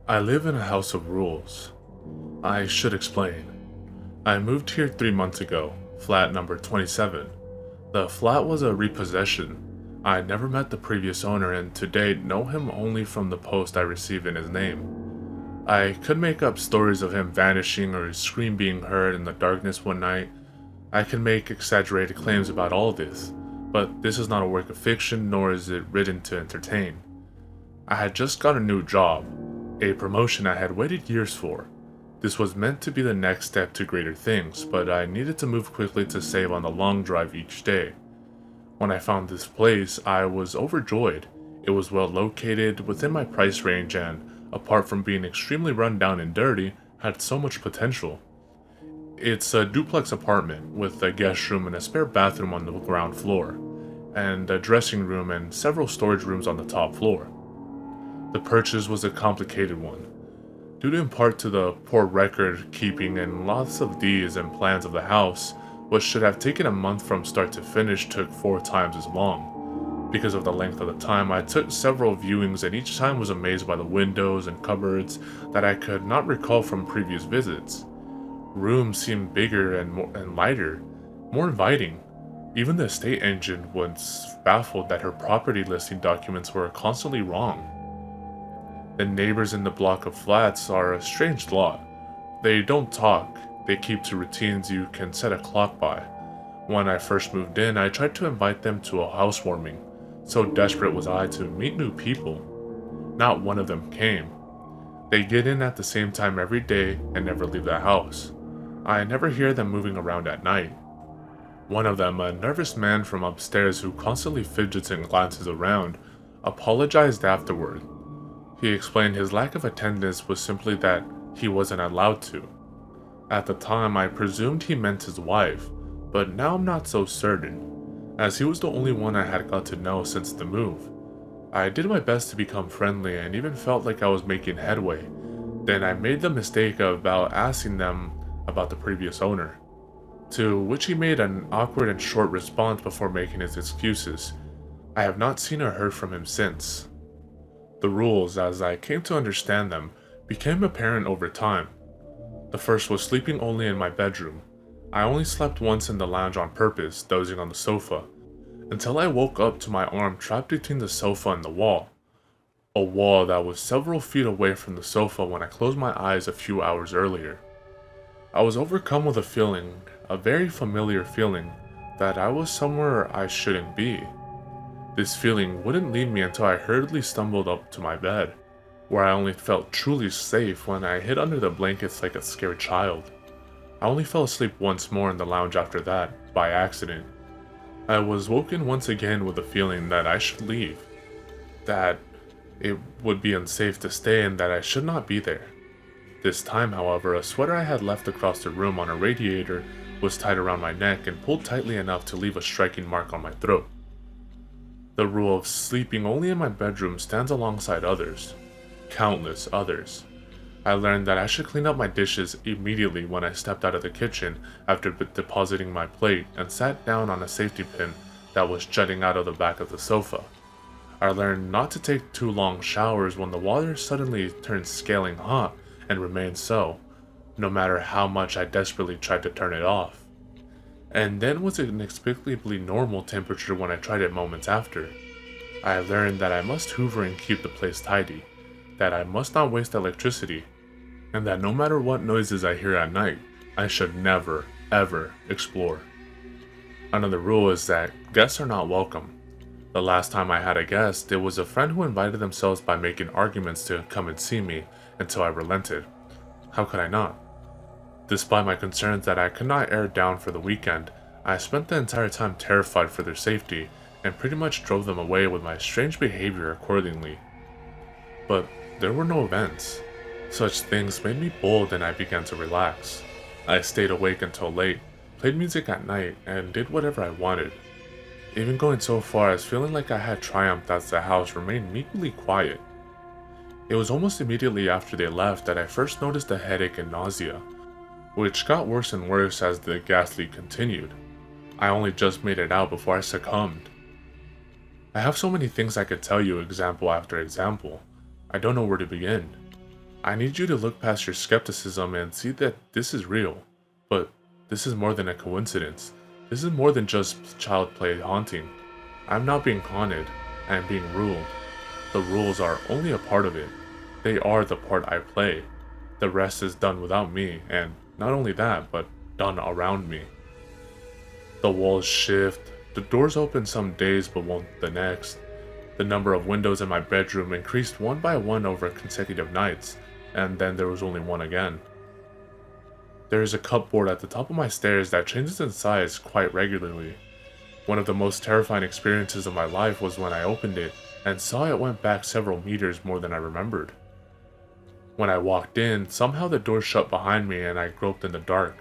I live in a house of rules. I should explain. I moved here 3 months ago, flat number 27. The flat was a repossession. I never met the previous owner and to date know him only from the post I received in his name. I could make up stories of him vanishing or his scream being heard in the darkness one night. I can make exaggerated claims about all this, but this is not a work of fiction nor is it written to entertain. I had just got a new job, a promotion I had waited years for. This was meant to be the next step to greater things, but I needed to move quickly to save on the long drive each day. When I found this place, I was overjoyed. It was well located, within my price range, and, apart from being extremely run down and dirty, had so much potential. It's a duplex apartment, with a guest room and a spare bathroom on the ground floor, and a dressing room and several storage rooms on the top floor. The purchase was a complicated one, due in part to the poor record keeping and lots of deeds and plans of the house. What should have taken a month from start to finish took 4 times as long. Because of the length of the time, I took several viewings and each time was amazed by the windows and cupboards that I could not recall from previous visits. Rooms seemed bigger and lighter, more inviting. Even the estate agent was baffled that her property listing documents were constantly wrong. The neighbors in the block of flats are a strange lot. They don't talk, they keep to routines you can set a clock by. When I first moved in, I tried to invite them to a housewarming. So desperate was I to meet new people. Not one of them came. They get in at the same time every day and never leave the house. I never hear them moving around at night. One of them, a nervous man from upstairs who constantly fidgets and glances around, apologized afterward. He explained his lack of attendance was simply that he wasn't allowed to. At the time, I presumed he meant his wife, but now I'm not so certain, as he was the only one I had got to know since the move. I did my best to become friendly and even felt like I was making headway. Then I made the mistake about asking them about the previous owner, to which he made an awkward and short response before making his excuses. I have not seen or heard from him since. The rules, as I came to understand them, became apparent over time. The first was sleeping only in my bedroom. I only slept once in the lounge on purpose, dozing on the sofa, until I woke up to my arm trapped between the sofa and the wall. A wall that was several feet away from the sofa when I closed my eyes a few hours earlier. I was overcome with a feeling, a very familiar feeling, that I was somewhere I shouldn't be. This feeling wouldn't leave me until I hurriedly stumbled up to my bed, where I only felt truly safe when I hid under the blankets like a scared child. I only fell asleep once more in the lounge after that, by accident. I was woken once again with the feeling that I should leave, that it would be unsafe to stay and that I should not be there. This time, however, a sweater I had left across the room on a radiator was tied around my neck and pulled tightly enough to leave a striking mark on my throat. The rule of sleeping only in my bedroom stands alongside others, countless others. I learned that I should clean up my dishes immediately when I stepped out of the kitchen after depositing my plate and sat down on a safety pin that was jutting out of the back of the sofa. I learned not to take too long showers when the water suddenly turns scaling hot and remains so, no matter how much I desperately tried to turn it off. And then was inexplicably normal temperature when I tried it moments after. I learned that I must hoover and keep the place tidy, that I must not waste electricity, and that no matter what noises I hear at night, I should never, ever explore. Another rule is that guests are not welcome. The last time I had a guest, it was a friend who invited themselves by making arguments to come and see me until I relented. How could I not? Despite my concerns that I could not air down for the weekend, I spent the entire time terrified for their safety and pretty much drove them away with my strange behavior accordingly. But there were no events. Such things made me bold and I began to relax. I stayed awake until late, played music at night, and did whatever I wanted. Even going so far as feeling like I had triumphed as the house remained meekly quiet. It was almost immediately after they left that I first noticed a headache and nausea, which got worse and worse as the ghastly continued. I only just made it out before I succumbed. I have so many things I could tell you example after example. I don't know where to begin. I need you to look past your skepticism and see that this is real. But this is more than a coincidence. This is more than just child play haunting. I'm not being haunted, I am being ruled. The rules are only a part of it. They are the part I play. The rest is done without me, and not only that, but done around me. The walls shift, the doors open some days but won't the next. The number of windows in my bedroom increased one by one over consecutive nights, and then there was only one again. There is a cupboard at the top of my stairs that changes in size quite regularly. One of the most terrifying experiences of my life was when I opened it and saw it went back several meters more than I remembered. When I walked in, somehow the door shut behind me and I groped in the dark,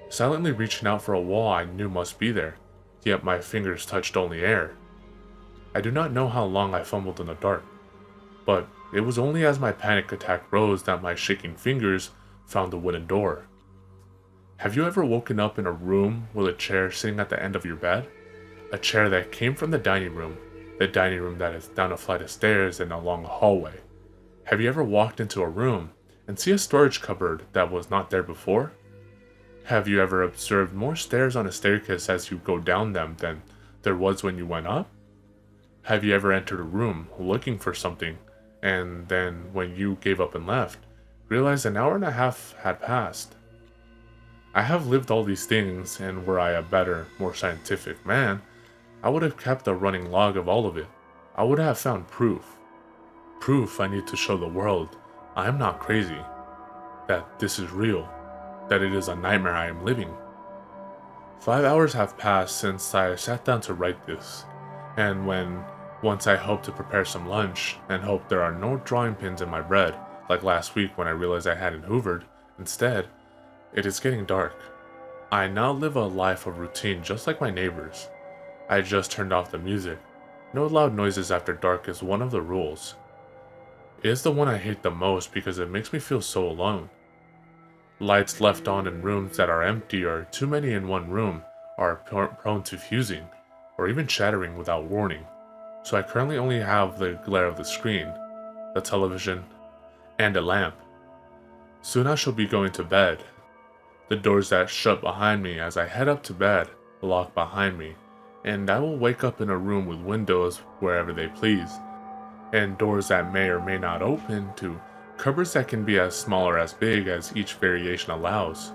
silently reaching out for a wall I knew must be there, yet my fingers touched only air. I do not know how long I fumbled in the dark, but it was only as my panic attack rose that my shaking fingers found the wooden door. Have you ever woken up in a room with a chair sitting at the end of your bed? A chair that came from the dining room that is down a flight of stairs and along a hallway. Have you ever walked into a room and see a storage cupboard that was not there before? Have you ever observed more stairs on a staircase as you go down them than there was when you went up? Have you ever entered a room looking for something, and then when you gave up and left, realized an hour and a half had passed? I have lived all these things, and were I a better, more scientific man, I would have kept a running log of all of it. I would have found proof. Proof I need to show the world I am not crazy, that this is real, that it is a nightmare I am living. 5 hours have passed since I sat down to write this, and once I hope to prepare some lunch and hope there are no drawing pins in my bread, like last week when I realized I hadn't hoovered, instead, it is getting dark. I now live a life of routine just like my neighbors. I just turned off the music. No loud noises after dark is one of the rules. It is the one I hate the most because it makes me feel so alone. Lights left on in rooms that are empty or too many in one room are prone to fusing, or even shattering without warning, so I currently only have the glare of the screen, the television, and a lamp. Soon I shall be going to bed. The doors that shut behind me as I head up to bed lock behind me, and I will wake up in a room with windows wherever they please, and doors that may or may not open to cupboards that can be as small or as big as each variation allows.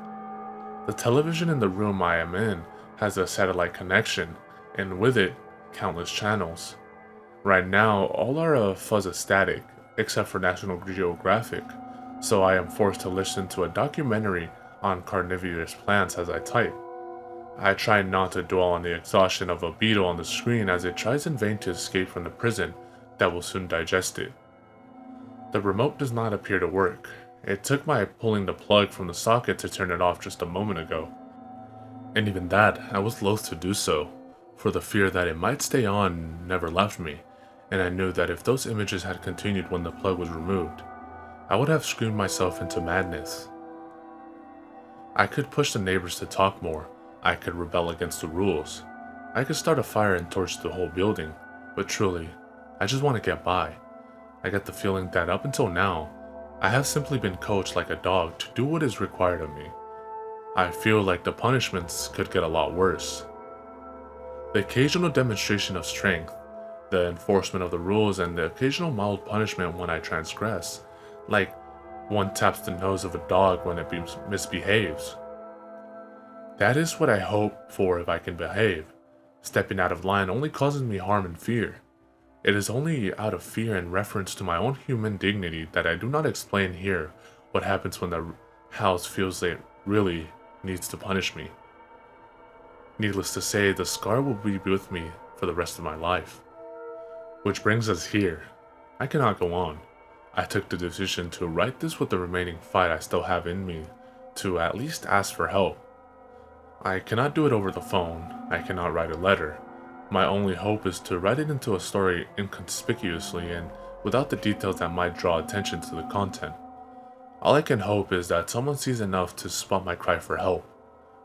The television in the room I am in has a satellite connection, and with it, countless channels. Right now, all are a fuzz of static, except for National Geographic, so I am forced to listen to a documentary on carnivorous plants as I type. I try not to dwell on the exhaustion of a beetle on the screen as it tries in vain to escape from the prison that will soon digest it. The remote does not appear to work. It took my pulling the plug from the socket to turn it off just a moment ago. And even that, I was loath to do so, for the fear that it might stay on never left me, and I knew that if those images had continued when the plug was removed, I would have screamed myself into madness. I could push the neighbors to talk more, I could rebel against the rules, I could start a fire and torch the whole building, but truly, I just want to get by. I get the feeling that up until now, I have simply been coached like a dog to do what is required of me. I feel like the punishments could get a lot worse. The occasional demonstration of strength, the enforcement of the rules, and the occasional mild punishment when I transgress, like one taps the nose of a dog when it misbehaves. That is what I hope for if I can behave. Stepping out of line only causes me harm and fear. It is only out of fear and reference to my own human dignity that I do not explain here what happens when the house feels it really needs to punish me. Needless to say, the scar will be with me for the rest of my life. Which brings us here. I cannot go on. I took the decision to write this with the remaining fight I still have in me, to at least ask for help. I cannot do it over the phone, I cannot write a letter. My only hope is to write it into a story inconspicuously and without the details that might draw attention to the content. All I can hope is that someone sees enough to spot my cry for help,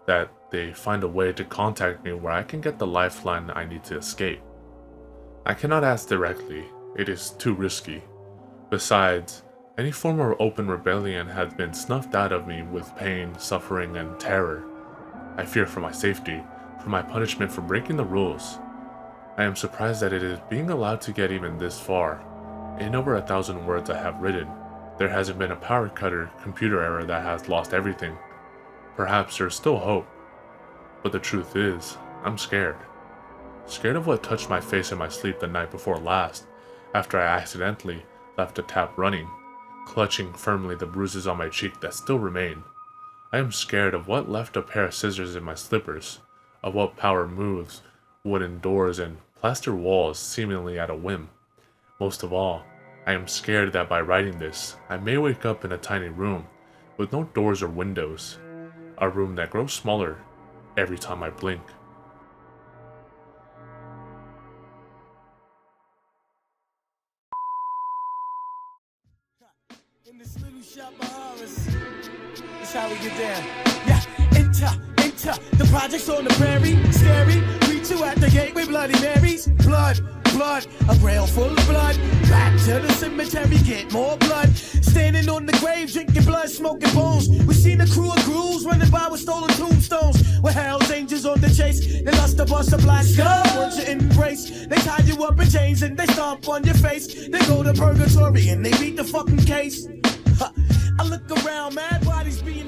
that they find a way to contact me where I can get the lifeline I need to escape. I cannot ask directly, it is too risky. Besides, Any form of open rebellion has been snuffed out of me with pain, suffering, and terror. I fear for my safety, for my punishment for breaking the rules. I am surprised that it is being allowed to get even this far. In over 1,000 words I have written, there hasn't been a power cutter computer error that has lost everything. Perhaps there's still hope. But the truth is, I'm scared. Scared of what touched my face in my sleep the night before last, after I accidentally left the tap running, clutching firmly the bruises on my cheek that still remain. I am scared of what left a pair of scissors in my slippers, of what power moves wooden doors and plaster walls seemingly at a whim. Most of all, I am scared that by writing this, I may wake up in a tiny room with no doors or windows, a room that grows smaller every time I blink. In this little shop of horrors, that's how we get down. Yeah, enter, the project's on the prairie, scary. Greet you at the gate with Bloody Marys. Blood, a rail full of blood. Back to the cemetery, get more blood. Standing on the grave, drinking blood, smoking bones. We seen a crew of ghouls running by with stolen tombstones. With Hell's Angels on the chase, they lust to bust a black skull. Want you embrace, they tie you up in chains and they stomp on your face. They go to purgatory and they beat the fucking case. I look around, mad bodies being